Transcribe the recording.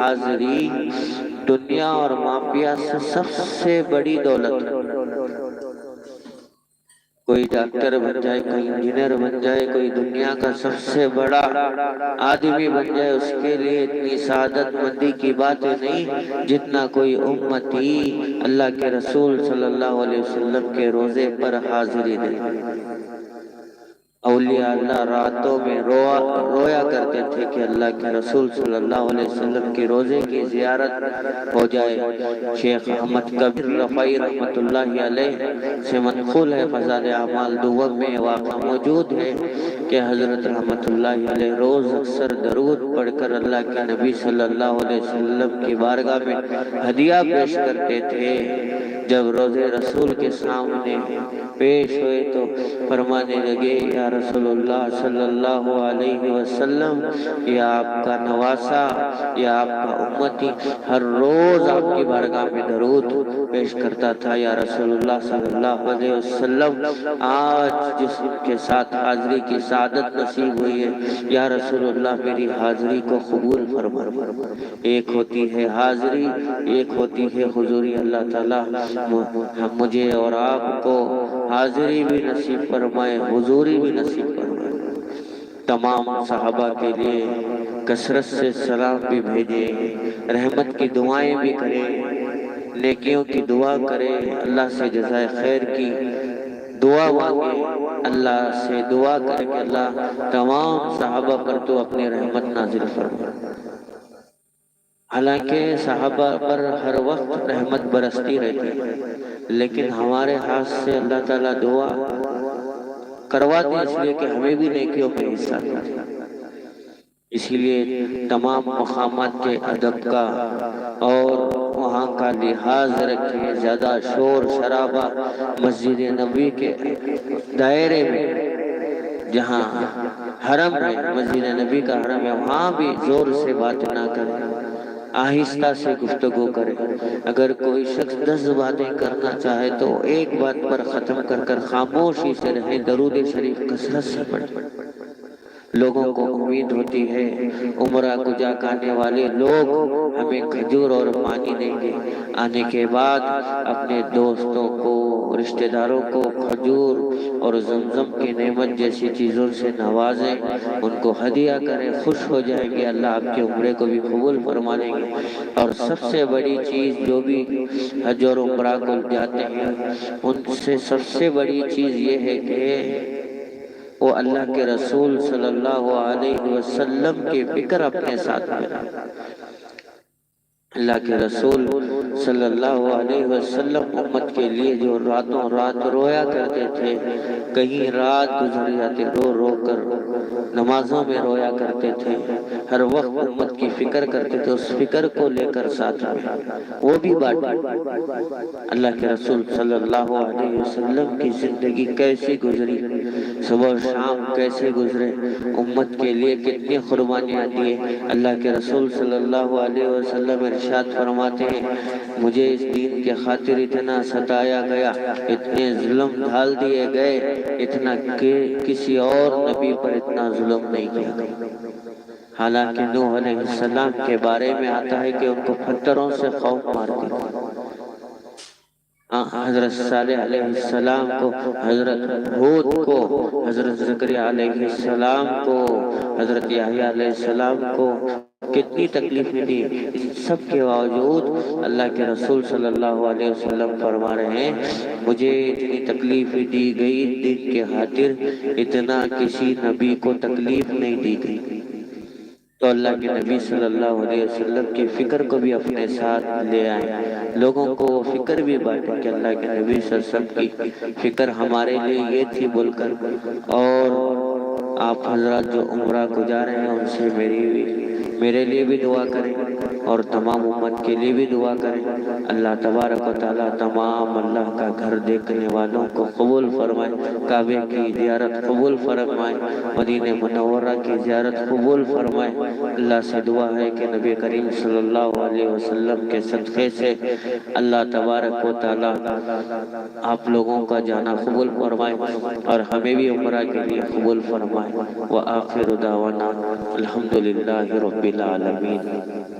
حاضری دنیا اور مافیا سے سب سے بڑی دولت ہے۔ کوئی ڈاکٹر بن جائے، کوئی انجینئر بن جائے، کوئی دنیا کا سب سے بڑا آدمی بن جائے، اس کے لیے اتنی سعادت مندی کی بات نہیں جتنا کوئی امتی اللہ کے رسول صلی اللہ علیہ وسلم کے روزے پر حاضری دے۔ اولیاء اللہ راتوں میں رویا کرتے تھے کہ اللہ کے رسول صلی اللہ علیہ وسلم کی روزے کی زیارت ہو جائے۔ شیخ احمد کبیر رفائی رحمت اللہ علیہ سے منقول ہے، فضائل اعمال دوم میں واقع موجود ہے کہ حضرت رحمت اللہ علیہ روز اکثر درود پڑھ کر اللہ کے نبی صلی اللہ علیہ وسلم کی بارگاہ میں ہدیہ پیش کرتے تھے۔ جب روزے رسول کے سامنے پیش ہوئے تو فرمانے لگے، یا رسول اللہ صلی اللہ علیہ وسلم، یا آپ کا نواسا، یا آپ کا امتی ہر روز آپ کی بارگاہ میں درود پیش کرتا تھا۔ یا رسول اللہ صلی اللہ علیہ وسلم، آج جس کے ساتھ حاضری کی سعادت نصیب ہوئی ہے، یا رسول اللہ میری حاضری کو قبول فرما۔ ایک ہوتی ہے حاضری، ایک ہوتی ہے حضوری۔ اللہ تعالیٰ مجھے اور آپ کو حاضری بھی نصیب فرمائے، حضوری بھی نصیب فرمائے۔ تمام صحابہ کے لیے کثرت سے سلام بھی بھیجے، رحمت کی دعائیں بھی کرے، نیکیوں کی دعا کرے، اللہ سے جزائے خیر کی دعا مانگے، اللہ سے دعا کرے کہ اللہ تمام صحابہ پر تو اپنی رحمت نازل فرما۔ حالانکہ صحابہ پر ہر وقت رحمت برستی رہتی ہے، لیکن ہمارے ہاتھ سے اللہ تعالیٰ دعا کرواتے اس لیے کہ ہمیں بھی نیکیوں میں حصہ ملے۔ اسی لیے تمام مقامات کے ادب کا اور وہاں کا لحاظ رکھیں، زیادہ شور شرابہ مسجد نبوی کے دائرے میں، جہاں حرم ہے، مسجد نبی کا حرم ہے، وہاں بھی زور سے بات نہ کریں، آہستہ سے گفتگو کریں۔ اگر کوئی شخص 10 باتیں کرنا چاہے تو ایک بات پر ختم کر کر خاموشی سے رہیں، درود شریف کثرت سے پڑھیں۔ لوگوں کو امید ہوتی ہے عمرہ کو جا کے آنے والے لوگ ہمیں کھجور اور پانی دیں گے، آنے کے بعد اپنے دوستوں کو، رشتہ داروں کو کھجور اور زمزم کی نعمت جیسی چیزوں سے نوازیں، ان کو ہدیہ کریں، خوش ہو جائیں گے، اللہ آپ کے عمرے کو بھی قبول فرما لیں گے۔ اور سب سے بڑی چیز جو بھی حج اور عمرہ کو جاتے ہیں، ان سے سب سے بڑی چیز یہ ہے کہ وہ اللہ کے رسول صلی اللہ علیہ وسلم کی فکر اپنے ساتھ میں رکھیں۔ اللہ کے رسول صلی اللہ علیہ وسلم امت کے لیے جو راتوں رات رویا کرتے تھے، کہیں رات گزر جاتے رو رو کر نمازوں میں رویا کرتے تھے، ہر وقت امت کی فکر کرتے تھے، اس فکر کو لے کر ساتھ میں وہ بھی بات۔ اللہ کے رسول صلی اللہ علیہ وسلم کی زندگی کیسی گزری، صبح و شام کیسے گزرے، امت کے لیے کتنی قربانیاں دیے۔ اللہ کے رسول صلی اللہ علیہ وسلم ارشاد فرماتے ہیں، مجھے اس دین کے خاطر اتنا ستایا گیا، اتنے ظلم ڈھال دیے گئے، اتنا کہ کسی اور نبی پر اتنا ظلم نہیں کیا گیا۔ حالانکہ نوح علیہ السلام کے بارے میں آتا ہے کہ ان کو پتھروں سے خوف مارتے تھے، حضرت صالح علیہ السلام کو، حضرت ہود کو، حضرت زکریا علیہ السلام کو، حضرت یحییٰ علیہ السلام کو کتنی تکلیفیں دی، سب کے باوجود اللہ کے رسول صلی اللہ علیہ وسلم فرما رہے ہیں، مجھے اتنی تکلیف دی گئی دین کے خاطر، اتنا کسی نبی کو تکلیف نہیں دی گئی۔ تو اللہ کے نبی صلی اللہ علیہ وسلم کی فکر کو بھی اپنے ساتھ لے آئیں، لوگوں کو فکر بھی بانٹیں کہ اللہ کے نبی صلی اللہ علیہ وسلم کی فکر ہمارے لیے یہ تھی بول کر۔ اور آپ حضرات جو عمرہ کو جا رہے ہیں ان سے میرے لیے بھی دعا کریں اور تمام امت کے لیے بھی دعا کریں۔ اللہ تبارک و تعالیٰ تمام اللہ کا گھر دیکھنے والوں کو قبول فرمائے، کعبے کی زیارت قبول فرمائے، مدینہ منورہ کی زیارت قبول فرمائے۔ اللہ سے دعا ہے کہ نبی کریم صلی اللہ علیہ وسلم کے صدقے سے اللہ تبارک و تعالیٰ آپ لوگوں کا جانا قبول فرمائے اور ہمیں بھی عمرہ کے لیے قبول فرمائے۔ وآخر دعوانا الحمدللہ رب العالمین۔